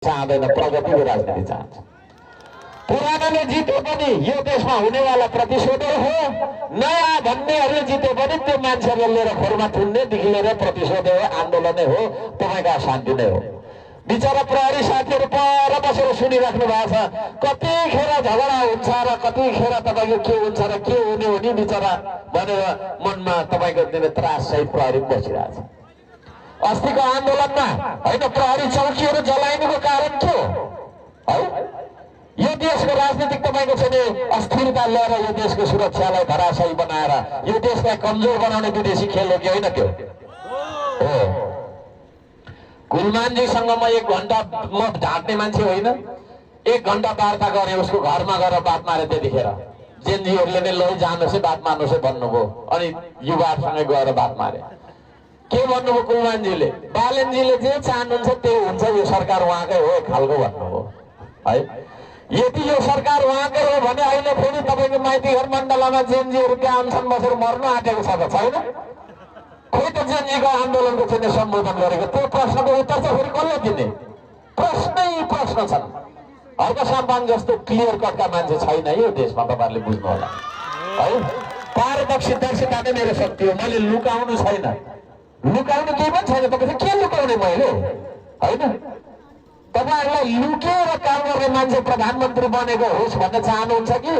चाहँदैन, प्रगतिको राजनीति चाहन्छ। पुरानोले जिते पनि यो देशमा हुनेवाला प्रतिशोधै हो, नयाँ भन्नेहरूले जिते पनि त्यो मान्छेहरूले लिएर खोरमा थुन्नेदेखि लिएर प्रतिशोधै हो, आन्दोलनै हो, तपाईँको अशान्ति नै हो। बिचरा प्रहरी साथीहरू पर बसेर सुनिराख्नु भएको छ, कतिखेर झगडा हुन्छ र कतिखेर तपाईँको के हुन्छ र के हुने हो नि बिचरा भनेर मनमा तपाईँको त्रास सहित प्रहरी बसिरहेछ। अस्तिको आन्दोलनमा होइन प्रहरी चौकीहरू जलाइनुको कारण के हो है? यो देशको राजनीतिक तपाईँको चाहिँ अस्थिरता ल्याएर यो देशको सुरक्षालाई धराशायी बनाएर यो देशलाई कमजोर बनाउने विदेशी खेल हो कि होइन? त्यो हो। गुलमानजीसँग म 1 घण्टा म ढाँट्ने मान्छे होइन, 1 घण्टा वार्ता गरेँ, उसको घरमा गएर बात मारे। त्यतिखेर जेनजीहरूले नै लैजानुहोस् है, बात मार्नुहोस् है भन्नुभयो। अनि युवाहरूसँगै गएर बात मारे। के भन्नुभयो गुलमानजीले? बालेनजीले जे चाहनुहुन्छ त्यही हुन्छ, यो सरकार उहाँकै हो खालको भन्नुभयो है। यदि यो सरकार उहाँकै हो भने अहिले फेरि तपाईँको माइतीघर मण्डलमा जेनजीहरू त्यहाँ अनसन बसेर मर्नु आँटेको छ त छैन? खोइ त जेनजीको आन्दोलनको चाहिँ सम्बोधन गरेको त्यो प्रश्नको उत्तर चाहिँ फेरि कसले दिने? प्रश्नै प्रश्न छन्। हर्क साम्पाङ जस्तो क्लियर कटका मान्छे छैन यो देशमा, तपाईँहरूले बुझ्नु होला है। पारदर्शिता नै मेरो शक्ति हो, मैले लुकाउनु छैन, लुकाउनु केही पनि छैन। तपाईँ के लुकाउने मैले होइन? तपाईहरुलाई लुकेर काम गर्ने मान्छे प्रधानमन्त्री बनेको होस् भन्न चाहनुहुन्छ कि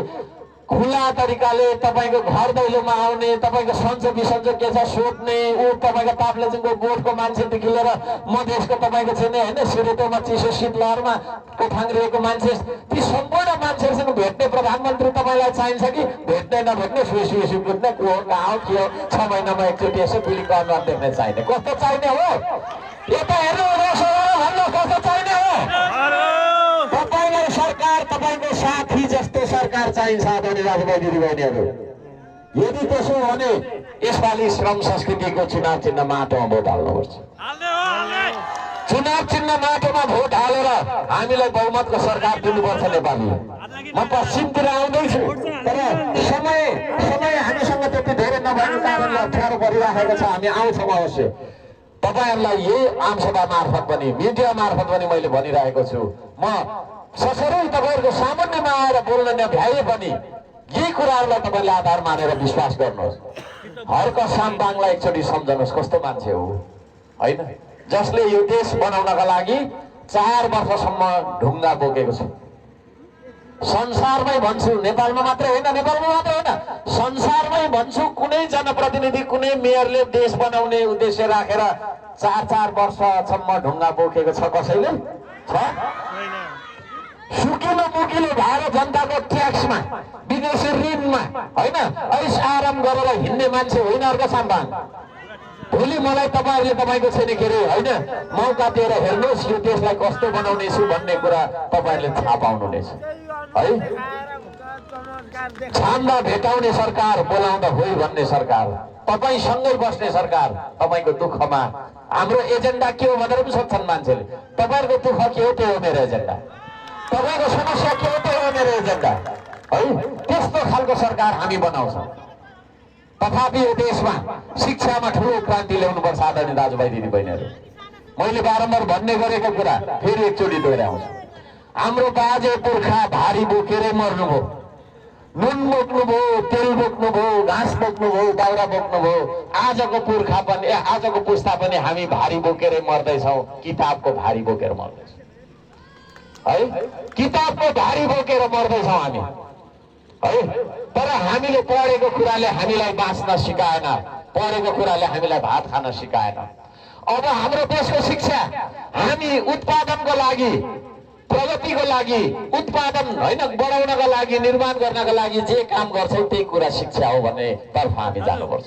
खुला तरिकाले तपाईको घर दैलोमा आउने, तपाईको सन्चो बिसन्चो के छ सोध्ने, ऊ तपाईको ताप्लेजुङको गोठको मान्छेदेखि लिएर मधेसको तपाईको चाहिँ नि हैन सिरेटोमा चिसो शीतलहरमा कोठाङ्ग्रिएको मान्छे, ती सम्पूर्ण मान्छेहरुसँग भेट्ने प्रधानमन्त्री तपाईलाई चाहिन्छ कि भेट्दै नभेट्ने सुसुसु बुझ्ने को गाउँ के 6 महिनामा एकचोटि यसो बिलिक अनुहार देख्ने चाहिने? कस्तो चाहिने हो? यता हेर्नु भन्नु कस्तो चाहिने हो? तपाईलाई सरकार, तपाईको साथी जस्तो सरकार चाहिन्छ आदरणीय दाजुभाइ दिदीबहिनीहरु। यदि त्यसो हो भने यसपालि श्रम संस्कृतिको चुनाव चिन्ह माटोमा भोट हाल्नुपर्छ। चुनाव चिन्ह माटोमा भोट हालेर हामीलाई बहुमतको सरकार दिनुपर्छ नेपालले। म पश्चिमतिर आउँदैछु तर समय हामीसँग त्यति धेरै नभएको कारणले अप्ठ्यारो परिराखेको छ। हामी आउँछौँ अवश्य। तपाईहरुलाई यही आमसभा मार्फत पनि मिडिया मार्फत पनि मैले भनिरहेको छु, म ससरै तपाईहरुको सामान्यमा आएर बोल्न नभ्याए पनि यही कुराहरुलाई तपाईले आधार मानेर विश्वास गर्नुहोस्। हर्क साम्पाङलाई एकचोटि सम्झनुहोस् कस्तो मान्छे हो हैन, जसले यो देश बनाउनका लागि 4 वर्षसम्म ढुङ्गा बोकेको छ। संसारमै भन्छु, नेपालमा मात्र होइन, संसारमै भन्छु, कुनै जनप्रतिनिधि कुनै मेयरले देश बनाउने उद्देश्य राखेर 4 वर्षसम्म ढुङ्गा बोकेको छ कसैले? छ? सुकिलो मुकिलो भएर जनताको ट्याक्समा विदेशी ऋणमा हैन ऐस आराम गरेर हिँड्ने मान्छे होइन हर्क साम्पाङ। भोलि मलाई तपाईहरुले तपाईको छैन के रे हैन मौका दिएर हेर्नुहोस् यो देशलाई कस्तो बनाउने छु भन्ने कुरा तपाईहरुले थाहा पाउनुहुनेछ है। छान्दा भेटाउने सरकार, बोलाउँदा होइ भन्ने सरकार, तपाईसँगै बस्ने सरकार। तपाईको दुःखमा हाम्रो एजेन्डा के हो भनेर पनि सोध्छन् मान्छेले। तपाईहरुको दुःख के हो त्यो हो मेरो एजेन्डा, तपाईको समस्या के हो त्यो हो मेरो एजेन्डा है। त्यस्तो खालको सरकार हामी बनाउँछौँ। तथापि यो देशमा शिक्षामा ठूलो क्रान्ति ल्याउनुपर्छ आदरणीय दाजुभाइ दिदीबहिनीहरु। मैले बारम्बार भन्ने गरेको कुरा फेरि एकचोटि दोहोर्याउँछु। हाम्रो बाजे पुर्खा भारी बोकेरै मर्नुभयो, नुन बोक्नुभयो, तेल बोक्नुभयो, घाँस बोक्नुभयो, दाउरा बोक्नुभयो। आजको पुर्खा पनि आजको पुस्ता पनि हामी भारी बोकेरै मर्दैछौँ, किताबको भारी बोकेर मर्दैछौँ है। किताबको भारी बोकेर मर्दैछौँ हामी है। तर हामीले पढेको कुराले हामीलाई बाँच्न सिकाएन, पढेको कुराले हामीलाई भात खान सिकाएन। अब हाम्रो देशको शिक्षा हामी उत्पादनको लागि, प्रगतिको लागि, उत्पादन हैन बढाउनका लागि, निर्माण गर्नका लागि जे काम गर्छौं त्यही कुरा शिक्षा हो भन्ने तर्फ हामी जानुपर्छ।